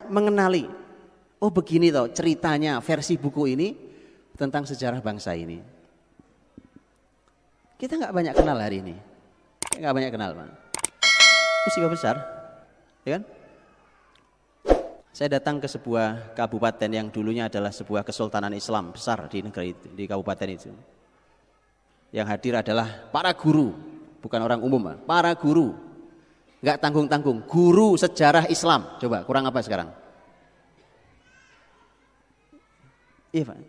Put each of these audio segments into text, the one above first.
mengenali, oh begini toh ceritanya versi buku ini tentang sejarah bangsa ini. Kita nggak banyak kenal hari ini, nggak banyak kenal, Pak. Musibah besar, ya kan? Saya datang ke sebuah kabupaten yang dulunya adalah sebuah kesultanan Islam besar di negeri itu, di kabupaten itu. Yang hadir adalah para guru, bukan orang umum, para guru, nggak tanggung-tanggung, guru sejarah Islam. Coba kurang apa sekarang? Iya, Pak.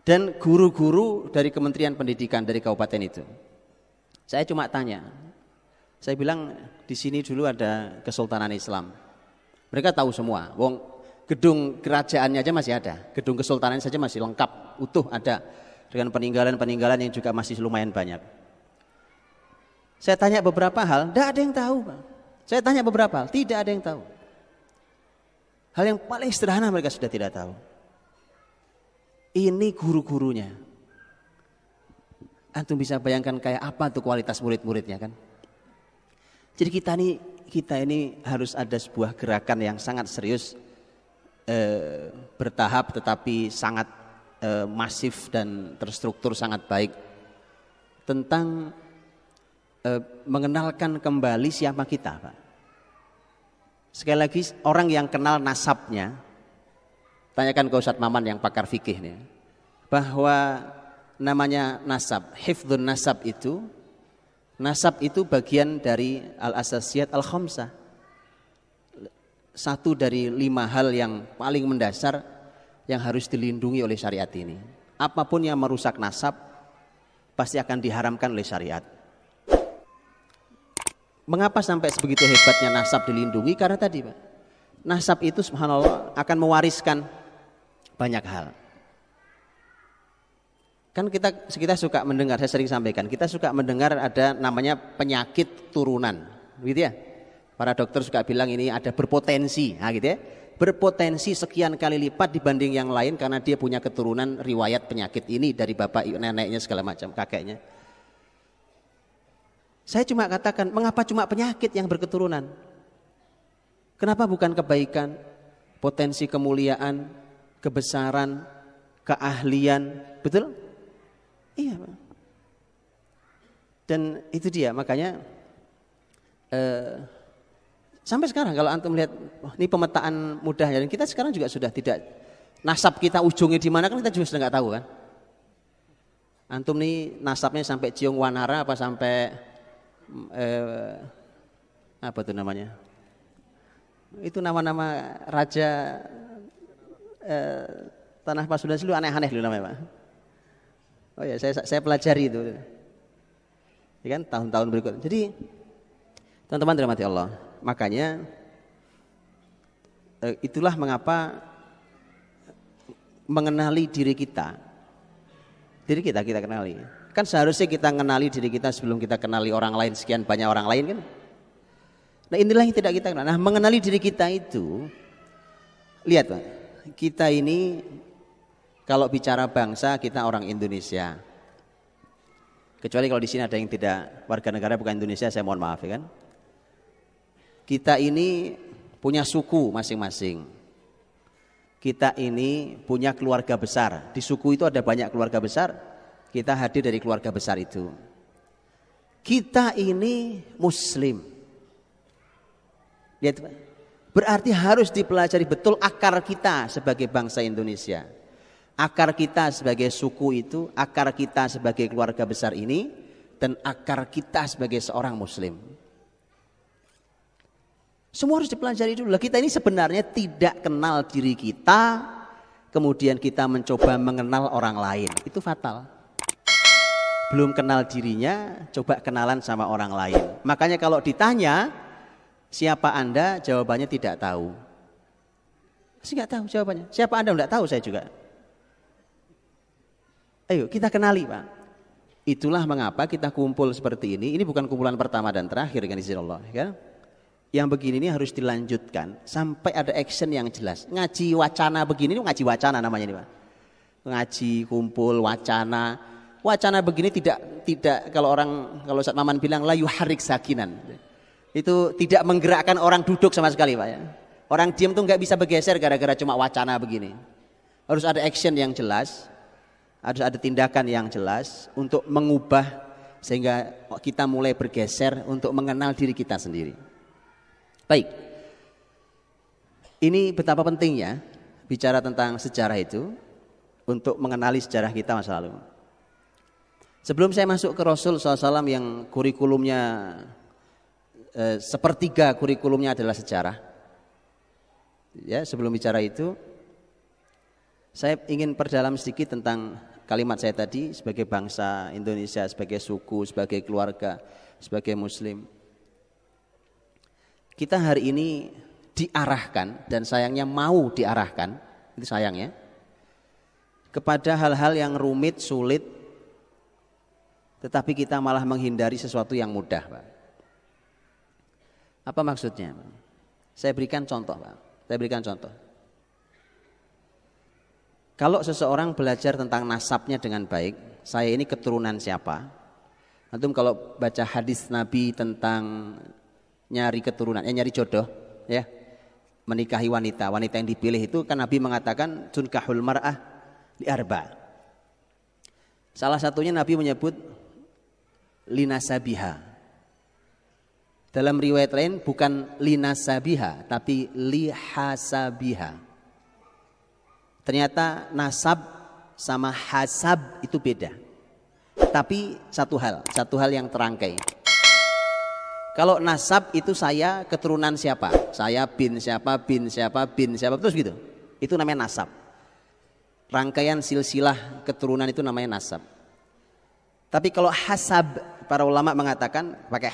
Dan guru-guru dari Kementerian Pendidikan dari kabupaten itu. Saya cuma tanya, saya bilang di sini dulu ada kesultanan Islam. Mereka tahu semua, wong gedung kerajaannya aja masih ada, gedung kesultanan saja masih lengkap, utuh ada, dengan peninggalan-peninggalan yang juga masih lumayan banyak. Saya tanya beberapa hal, tidak ada yang tahu, Pak. Saya tanya beberapa hal, tidak ada yang tahu. Hal yang paling sederhana mereka sudah tidak tahu. Ini guru-gurunya. Antum bisa bayangkan kayak apa tuh kualitas murid-muridnya kan? Jadi kita ini harus ada sebuah gerakan yang sangat serius, bertahap tetapi sangat masif dan terstruktur sangat baik tentang mengenalkan kembali siapa kita, Pak. Sekali lagi orang yang kenal nasabnya, tanyakan ke Ustadz Maman yang pakar fikih nih, bahwa namanya nasab, hifdzun nasab itu bagian dari al-asasiyat al-khamsah. Satu dari 5 hal yang paling mendasar yang harus dilindungi oleh syariat ini. Apapun yang merusak nasab pasti akan diharamkan oleh syariat. Mengapa sampai sebegitu hebatnya nasab dilindungi? Karena tadi, Pak, nasab itu subhanallah akan mewariskan banyak hal. Kan kita suka mendengar, saya sering sampaikan, kita suka mendengar ada namanya penyakit turunan, gitu ya. Para dokter suka bilang ini ada berpotensi, nah gitu ya. Berpotensi sekian kali lipat dibanding yang lain karena dia punya keturunan riwayat penyakit ini dari bapak, neneknya segala macam, kakeknya. Saya cuma katakan, mengapa cuma penyakit yang berketurunan? Kenapa bukan kebaikan, potensi kemuliaan, kebesaran, keahlian, betul? Iya, Pak. Dan itu dia, makanya sampai sekarang kalau antum melihat ini pemetaan mudah, dan kita sekarang juga sudah tidak, nasab kita ujungnya di mana kan kita juga sudah nggak tahu kan. Antum nih nasabnya sampai Ciung Wanara apa sampai apa tuh namanya? Itu nama-nama raja Tanah Pasundan dulu aneh-aneh dulu namanya, Pak. Oh ya, saya pelajari itu. Ya kan, tahun-tahun berikut. Jadi teman-teman dirahmati Allah, makanya itulah mengapa mengenali diri kita kenali. Kan seharusnya kita mengenali diri kita sebelum kita kenali orang lain, sekian banyak orang lain kan. Nah inilah yang tidak kita kenal. Nah mengenali diri kita itu, lihat Pak, kita ini kalau bicara bangsa kita orang Indonesia. Kecuali kalau di sini ada yang tidak warga negara bukan Indonesia, saya mohon maaf ya kan. Kita ini punya suku masing-masing. Kita ini punya keluarga besar. Di suku itu ada banyak keluarga besar. Kita hadir dari keluarga besar itu. Kita ini Muslim. Lihat, berarti harus dipelajari betul akar kita sebagai bangsa Indonesia. Akar kita sebagai suku itu, akar kita sebagai keluarga besar ini, dan akar kita sebagai seorang Muslim. Semua harus dipelajari dulu. Kita ini sebenarnya tidak kenal diri kita, kemudian kita mencoba mengenal orang lain. Itu fatal. Belum kenal dirinya, coba kenalan sama orang lain. Makanya kalau ditanya, siapa Anda? Jawabannya tidak tahu. Masih nggak tahu jawabannya. Siapa Anda? Nggak tahu saya juga. Ayo kita kenali Pak. Itulah mengapa kita kumpul seperti ini. Ini bukan kumpulan pertama dan terakhir dengan izin Allah ya. Yang begini ini harus dilanjutkan sampai ada action yang jelas. Ngaji wacana begini, ngaji wacana namanya ini Pak. Ngaji kumpul wacana. Wacana begini tidak kalau Ustadz Maman bilang la yuharrik sakinan. Itu tidak menggerakkan orang duduk sama sekali Pak ya. Orang diam tuh nggak bisa bergeser gara-gara cuma wacana begini. Harus ada action yang jelas, harus ada tindakan yang jelas untuk mengubah sehingga kita mulai bergeser untuk mengenal diri kita sendiri. Baik, ini betapa pentingnya bicara tentang sejarah itu untuk mengenali sejarah kita masa lalu. Sebelum saya masuk ke Rasul SAW yang kurikulumnya sepertiga kurikulumnya adalah sejarah. Ya, sebelum bicara itu, saya ingin perdalam sedikit tentang kalimat saya tadi sebagai bangsa Indonesia, sebagai suku, sebagai keluarga, sebagai Muslim. Kita hari ini diarahkan dan sayangnya mau diarahkan, itu sayangnya, kepada hal-hal yang rumit, sulit, tetapi kita malah menghindari sesuatu yang mudah, Pak. Apa maksudnya? Saya berikan contoh, Pak. Saya berikan contoh. Kalau seseorang belajar tentang nasabnya dengan baik, saya ini keturunan siapa? Antum kalau baca hadis Nabi tentang nyari keturunan, nyari jodoh, ya, menikahi wanita yang dipilih itu kan Nabi mengatakan tunkahul mar'ah li arba. Salah satunya Nabi menyebut linasabiha. Dalam riwayat lain bukan linasabiha tapi lihasabiha. Ternyata nasab sama hasab itu beda. Tapi satu hal yang terangkai. Kalau nasab itu saya keturunan siapa? Saya bin siapa, terus gitu. Itu namanya nasab. Rangkaian silsilah keturunan itu namanya nasab. Tapi kalau hasab, para ulama mengatakan pakai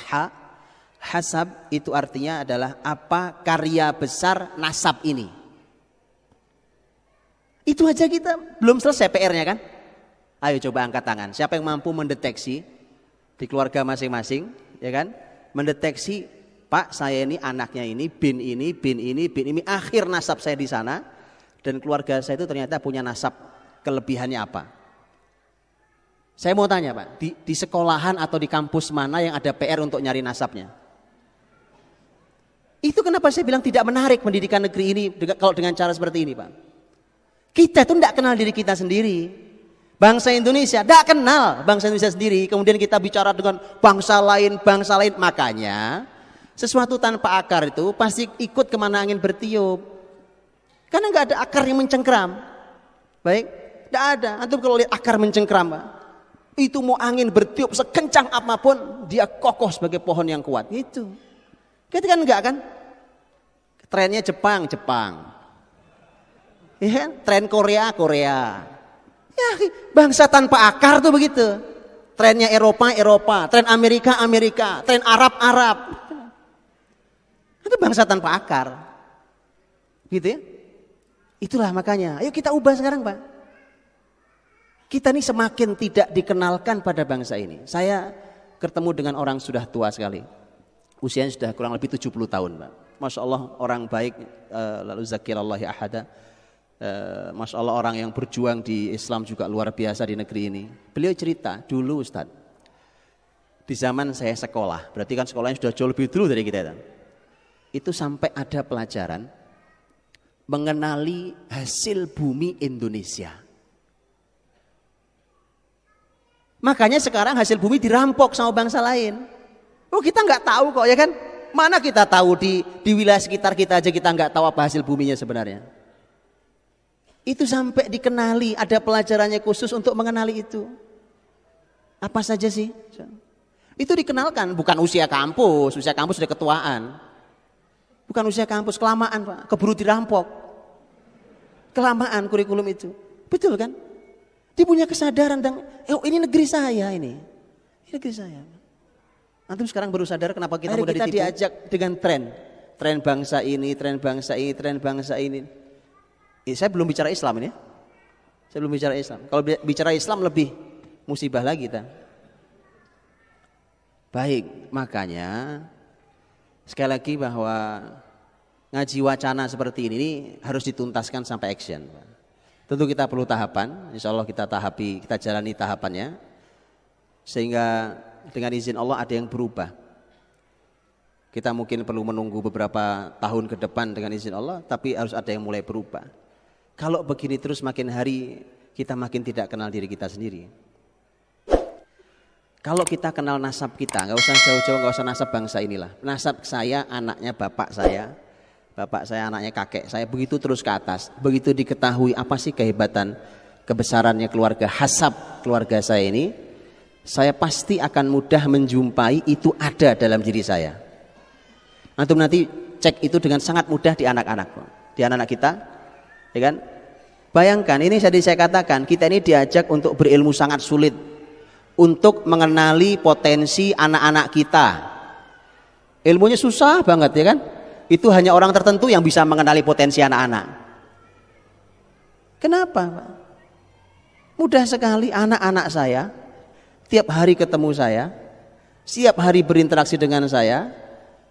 hasab itu artinya adalah apa karya besar nasab ini. Itu aja kita belum selesai PR-nya kan? Ayo coba angkat tangan. Siapa yang mampu mendeteksi di keluarga masing-masing, ya kan? Mendeteksi, Pak, saya ini anaknya ini, bin ini, akhir nasab saya di sana dan keluarga saya itu ternyata punya nasab kelebihannya apa? Saya mau tanya, Pak, di sekolahan atau di kampus mana yang ada PR untuk nyari nasabnya? Itu kenapa saya bilang tidak menarik pendidikan negeri ini kalau dengan cara seperti ini, Pak. Kita itu tidak kenal diri kita sendiri. Bangsa Indonesia tidak kenal bangsa Indonesia sendiri. Kemudian kita bicara dengan bangsa lain. Makanya sesuatu tanpa akar itu pasti ikut kemana angin bertiup. Karena nggak ada akar yang mencengkram. Baik, tidak ada. Antum kalau lihat akar mencengkram, Pak, itu mau angin bertiup sekencang apapun dia kokoh sebagai pohon yang kuat. Itu. Kita kan enggak kan? Trennya Jepang. Ya, tren Korea. Ya, bangsa tanpa akar tuh begitu. Trennya Eropa, tren Amerika, tren Arab. Itu bangsa tanpa akar. Gitu ya? Itulah makanya, ayo kita ubah sekarang, Pak. Kita ini semakin tidak dikenalkan pada bangsa ini. Saya ketemu dengan orang sudah tua sekali. Usianya sudah kurang lebih 70 tahun, Pak. Masya Allah orang baik, lalu zakirallahi ahada. Masya Allah orang yang berjuang di Islam juga luar biasa di negeri ini. Beliau cerita dulu, Ustadz, di zaman saya sekolah, berarti kan sekolahnya sudah jauh lebih dulu dari kita. Itu sampai ada pelajaran mengenali hasil bumi Indonesia. Makanya sekarang hasil bumi dirampok sama bangsa lain. Oh, kita nggak tahu kok, ya kan? Mana kita tahu di wilayah sekitar kita aja kita nggak tahu apa hasil buminya sebenarnya. Itu sampai dikenali, ada pelajarannya khusus untuk mengenali itu. Apa saja sih? Itu dikenalkan, bukan usia kampus sudah ketuaan. Bukan usia kampus, kelamaan, Pak, keburu dirampok. Kelamaan kurikulum itu. Betul kan? Dia punya kesadaran tentang, ini negeri saya ini. Ini negeri saya. Antum sekarang baru sadar kenapa kita mudah ditipu. Kita diajak dengan tren bangsa ini. Saya belum bicara Islam ini. Saya belum bicara Islam. Kalau bicara Islam lebih musibah lagi kita. Baik, makanya sekali lagi bahwa ngaji wacana seperti ini harus dituntaskan sampai action. Tentu kita perlu tahapan. Insya Allah kita jalani tahapannya sehingga dengan izin Allah ada yang berubah. Kita mungkin perlu menunggu beberapa tahun ke depan dengan izin Allah, tapi harus ada yang mulai berubah. Kalau begini terus makin hari kita makin tidak kenal diri kita sendiri. Kalau kita kenal nasab kita, nggak usah jauh-jauh, nggak usah nasab bangsa inilah. Nasab saya anaknya bapak saya anaknya kakek saya, begitu terus ke atas. Begitu diketahui apa sih kehebatan, kebesarannya keluarga, hasab keluarga saya ini, saya pasti akan mudah menjumpai itu ada dalam diri saya. Antum nanti cek itu dengan sangat mudah di anak-anak kita, ya kan? Bayangkan ini saya katakan, kita ini diajak untuk berilmu sangat sulit, untuk mengenali potensi anak-anak kita. Ilmunya susah banget, ya kan? Itu hanya orang tertentu yang bisa mengenali potensi anak-anak. Kenapa, Pak? Mudah sekali anak-anak saya tiap hari ketemu saya, setiap hari berinteraksi dengan saya,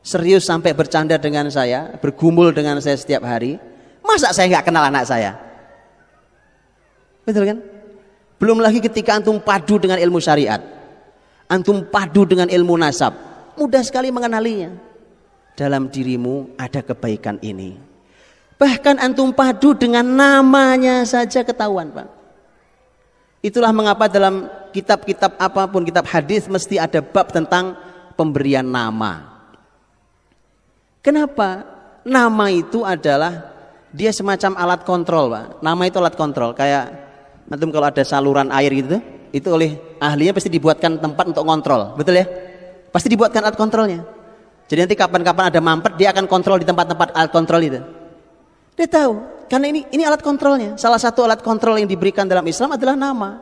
serius sampai bercanda dengan saya, bergumul dengan saya setiap hari. Masa saya nggak kenal anak saya? Betul kan? Belum lagi ketika antum padu dengan ilmu syariat, antum padu dengan ilmu nasab, mudah sekali mengenalinya. Dalam dirimu ada kebaikan ini. Bahkan antum padu dengan namanya saja ketahuan, Pak. Itulah mengapa dalam kitab-kitab apapun, kitab hadis mesti ada bab tentang pemberian nama. Kenapa? Nama itu adalah dia semacam alat kontrol, Pak. Nama itu alat kontrol. Kayak antum kalau ada saluran air gitu, itu oleh ahlinya pasti dibuatkan tempat untuk kontrol, betul ya? Pasti dibuatkan alat kontrolnya. Jadi nanti kapan-kapan ada mampet, dia akan kontrol di tempat-tempat alat kontrol itu. Dia tahu, karena ini alat kontrolnya. Salah satu alat kontrol yang diberikan dalam Islam adalah nama.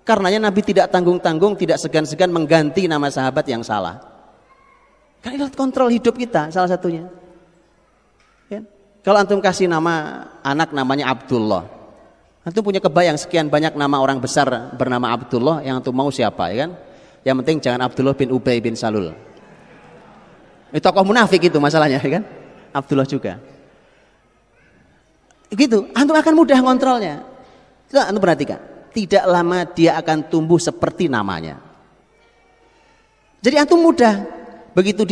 Karenanya Nabi tidak tanggung-tanggung, tidak segan-segan mengganti nama sahabat yang salah. Kan ini alat kontrol hidup kita salah satunya. Ya? Kalau antum kasih nama anak namanya Abdullah, antum punya kebayang sekian banyak nama orang besar bernama Abdullah, yang antum mau siapa, ya kan? Yang penting jangan Abdullah bin Ubay bin Salul. Ini tokoh munafik itu masalahnya, ya kan? Abdullah juga. Gitu, antum akan mudah ngontrolnya. Coba antum perhatikan, tidak lama dia akan tumbuh seperti namanya. Jadi antum mudah, begitu dia